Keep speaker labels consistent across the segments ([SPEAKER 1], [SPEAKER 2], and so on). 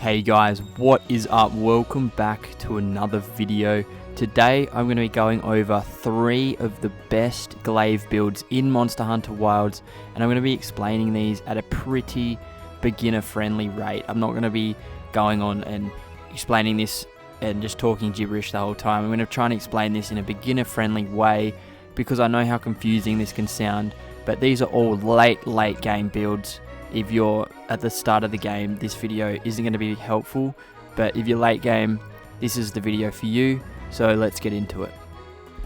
[SPEAKER 1] Hey guys, what is up? Welcome back to another video. Today I'm going to be going over 3 of the best glaive builds in Monster Hunter Wilds, and I'm going to be explaining these at a pretty beginner friendly rate. I'm not going to be going on and explaining this and just talking gibberish the whole time. I'm going to try and explain this in a beginner friendly way because I know how confusing this can sound, but these are all late game builds. If you're at the start of the game, this video isn't going to be helpful, but if you're late game, this is the video for you, so let's get into it.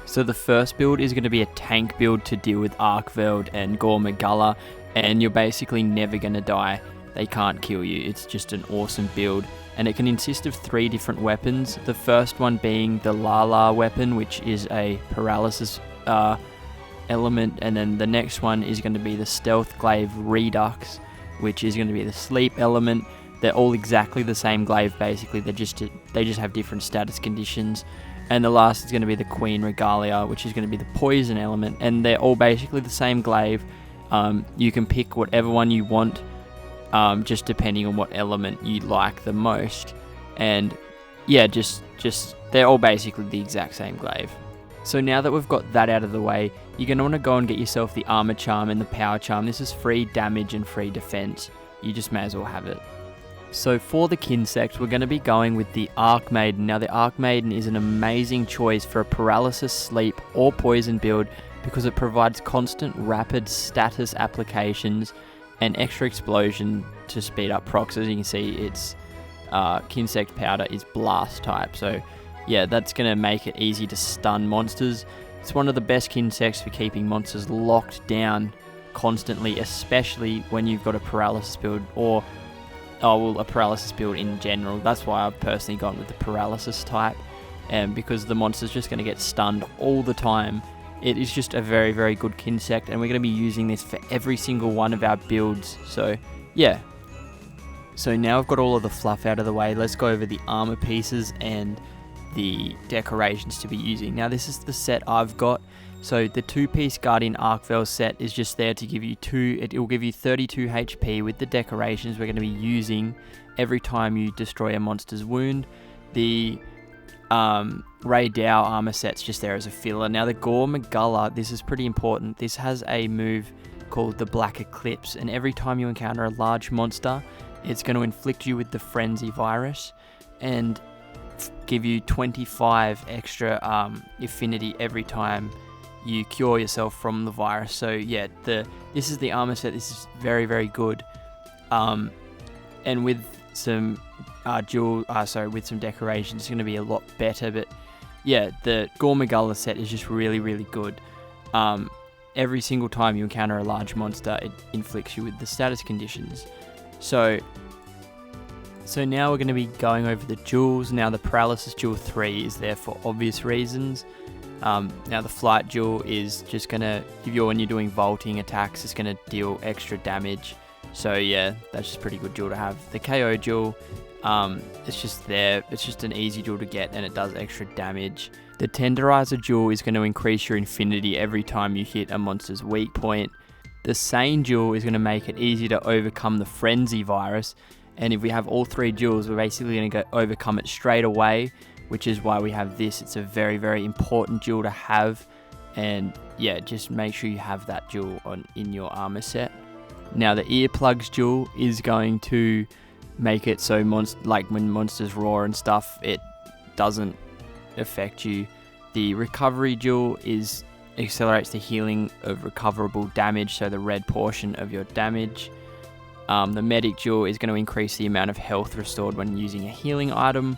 [SPEAKER 1] So the first build is going to be a tank build to deal with Arkveld and Gormagala, and you're basically never going to die. They can't kill you. It's just an awesome build, and it can consist of 3 different weapons. The first one being the Lala weapon, which is a paralysis element, and then the next one is going to be the Stealth Glaive Redux, which is going to be the sleep element. They're all exactly the same glaive basically, they just have different status conditions. And the last is going to be the Queen Regalia, which is going to be the poison element, and they're all basically the same glaive. You can pick whatever one you want, just depending on what element you like the most. And yeah, just they're all basically the exact same glaive. So now that we've got that out of the way, you're going to want to go and get yourself the Armor Charm and the Power Charm. This is free damage and free defense. You just may as well have it. So for the Kinsect, we're going to be going with the Arc Maiden. Now the Arc Maiden is an amazing choice for a paralysis, sleep or poison build because it provides constant rapid status applications and extra explosion to speed up procs. As you can see, its Kinsect powder is blast type, so yeah, that's going to make it easy to stun monsters. It's one of the best Kinsects for keeping monsters locked down constantly, especially when you've got a paralysis build or a paralysis build in general. That's why I've personally gone with the paralysis type, because the monster's just going to get stunned all the time. It is just a very, very good Kinsect, and we're going to be using this for every single one of our builds. So yeah. So now I've got all of the fluff out of the way, let's go over the armor pieces and the decorations to be using. Now this is the set I've got. So the 2-piece Guardian Arkveld set is just there to give you it will give you 32 HP with the decorations we're going to be using every time you destroy a monster's wound. The Ray Dow armor set's just there as a filler. Now the Gormagala, this is pretty important. This has a move called the Black Eclipse, and every time you encounter a large monster, it's going to inflict you with the Frenzy virus and give you 25 extra affinity every time you cure yourself from the virus. So yeah, this is the armor set. This is very, very good, and with some with some decorations, it's going to be a lot better. But yeah, the Gormagala set is just really, really good. Every single time you encounter a large monster, it inflicts you with the status conditions. So now we're going to be going over the jewels. Now the Paralysis Jewel 3 is there for obvious reasons. Now the Flight Jewel is just going to give you, when you're doing vaulting attacks, it's going to deal extra damage. So yeah, that's just a pretty good jewel to have. The KO Jewel, it's just there. It's just an easy jewel to get, and it does extra damage. The Tenderizer Jewel is going to increase your infinity every time you hit a monster's weak point. The Sane Jewel is going to make it easy to overcome the Frenzy virus. And if we have all 3 jewels, we're basically going to overcome it straight away, which is why we have this. It's a very, very important jewel to have. And yeah, just make sure you have that jewel in your armor set. Now the Earplugs Jewel is going to make it so like when monsters roar and stuff, it doesn't affect you. The Recovery Jewel accelerates the healing of recoverable damage, so the red portion of your damage. The Medic Jewel is going to increase the amount of health restored when using a healing item.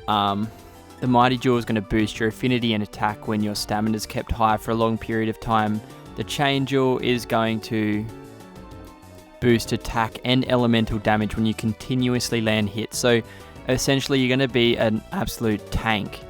[SPEAKER 1] The Mighty Jewel is going to boost your affinity and attack when your stamina is kept high for a long period of time. The Chain Jewel is going to boost attack and elemental damage when you continuously land hits. So essentially you're going to be an absolute tank.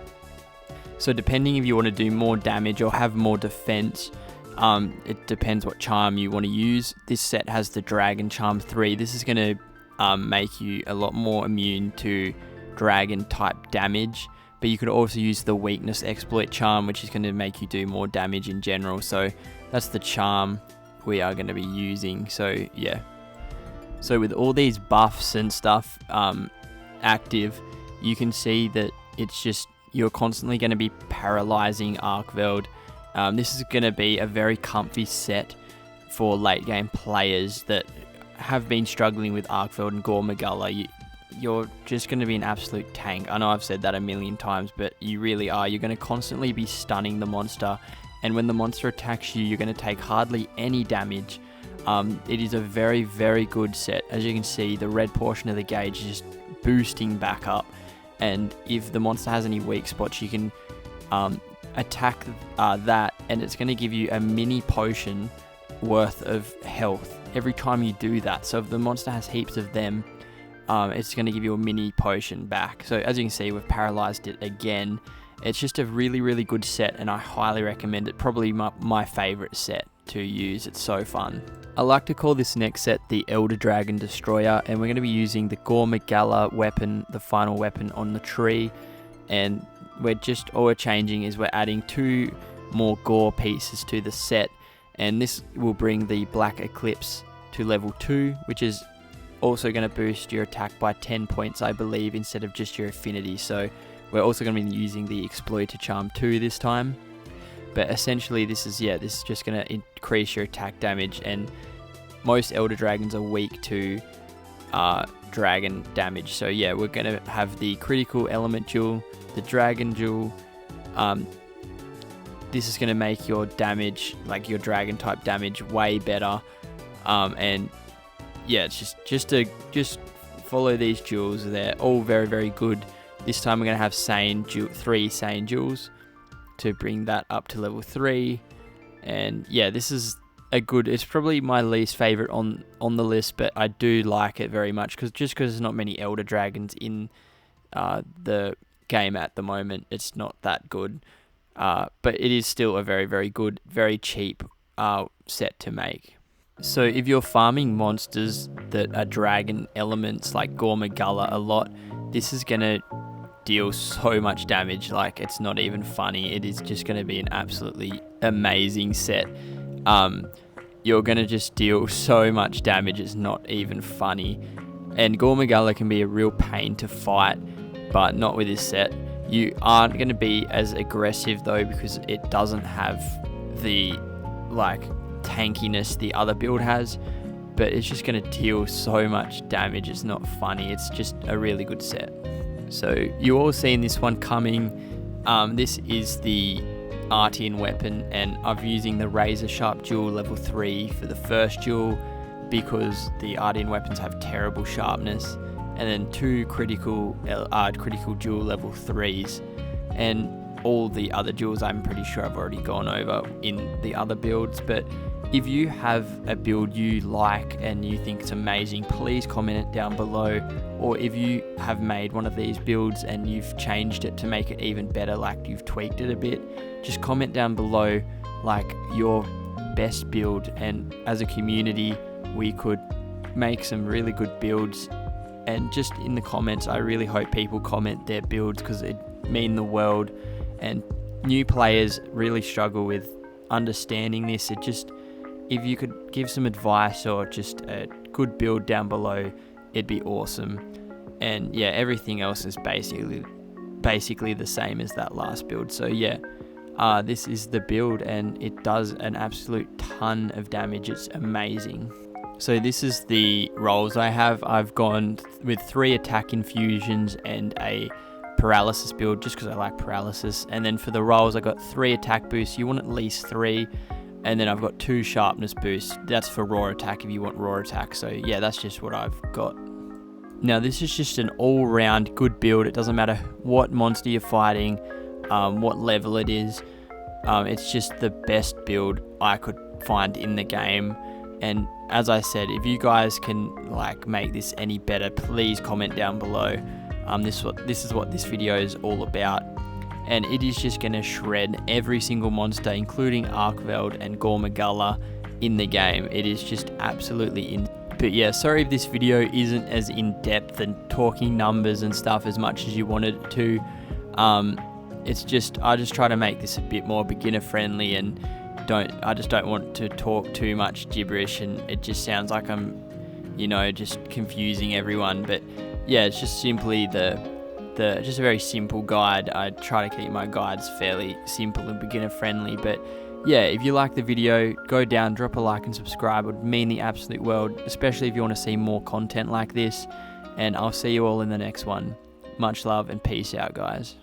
[SPEAKER 1] So depending if you want to do more damage or have more defense, it depends what charm you want to use. This set has the Dragon Charm 3. This is going to make you a lot more immune to dragon type damage, but you could also use the Weakness Exploit Charm, which is going to make you do more damage in general. So that's the charm we are going to be using. So yeah, so with all these buffs and stuff, active, you can see that it's just, you're constantly going to be paralyzing Arkveld. This is going to be a very comfy set for late game players that have been struggling with Arkveld and Gormagala. You're just going to be an absolute tank. I know I've said that a million times, but you really are. You're going to constantly be stunning the monster, and when the monster attacks you, you're going to take hardly any damage. It is a very, very good set. As you can see, the red portion of the gauge is just boosting back up, and if the monster has any weak spots, you can attack that, and it's going to give you a mini potion worth of health every time you do that. So if the monster has heaps of them, it's going to give you a mini potion back. So as you can see, we've paralyzed it again. It's just a really, really good set, and I highly recommend it. Probably my favorite set to use. It's so fun. I like to call this next set the Elder Dragon Destroyer, and we're going to be using the Gormagala weapon, the final weapon on the tree, and all we're changing is we're adding 2 more gore pieces to the set, and this will bring the Black Eclipse to level 2, which is also going to boost your attack by 10 points, I believe, instead of just your affinity. So we're also going to be using the Exploiter Charm 2 this time. But essentially this is just going to increase your attack damage, and most Elder Dragons are weak to dragon damage. So yeah, we're going to have the critical element jewel, the dragon jewel. This is going to make your damage, like your dragon type damage, way better. And yeah, it's just follow these jewels. They're all very, very good. This time we're going to have 3 Sane jewels to bring that up to level 3. And yeah, this is it's probably my least favorite on the list, but I do like it very much because there's not many Elder Dragons in the game at the moment. It's not that good, but it is still a very, very good, very cheap set to make. So if you're farming monsters that are dragon elements like Gormagala a lot, this is going to deal so much damage, like it's not even funny. It is just going to be an absolutely amazing set. You're going to just deal so much damage, it's not even funny. And Gormagala can be a real pain to fight, but not with this set. You aren't going to be as aggressive though, because it doesn't have the tankiness the other build has, but it's just going to deal so much damage, it's not funny. It's just a really good set. So you all seen this one coming. This is the Artian weapon, and I'm using the Razor Sharp Jewel level 3 for the first jewel because the Artian weapons have terrible sharpness, and then 2 critical jewel level 3s, and all the other jewels I'm pretty sure I've already gone over in the other builds. But if you have a build you like and you think it's amazing, please comment it down below. Or if you have made one of these builds and you've changed it to make it even better, like you've tweaked it a bit, just comment down below like your best build, and as a community we could make some really good builds. And just in the comments, I really hope people comment their builds because it mean the world, and new players really struggle with understanding this. If you could give some advice or just a good build down below, it'd be awesome. And yeah, everything else is basically the same as that last build. So yeah, this is the build, and it does an absolute ton of damage. It's amazing. So this is the rolls I have. I've gone with 3 attack infusions and a paralysis build just because I like paralysis. And then for the rolls I got 3 attack boosts. You want at least 3. And then I've got 2 sharpness boosts. That's for raw attack if you want raw attack. So yeah, that's just what I've got. Now this is just an all-round good build. It doesn't matter what monster you're fighting, what level it is. It's just the best build I could find in the game. And as I said, if you guys can make this any better, please comment down below. This is what this video is all about. And it is just going to shred every single monster, including Arkveld and Gormagala in the game. It is just absolutely But yeah, sorry if this video isn't as in-depth and talking numbers and stuff as much as you wanted it to. I just try to make this a bit more beginner friendly, and I just don't want to talk too much gibberish, and it just sounds like I'm, just confusing everyone. But yeah, it's just simply just a very simple guide. I try to keep my guides fairly simple and beginner friendly, but yeah, if you like the video, go down, drop a like and subscribe. It would mean the absolute world, especially if you want to see more content like this. And I'll see you all in the next one. Much love and peace out, guys.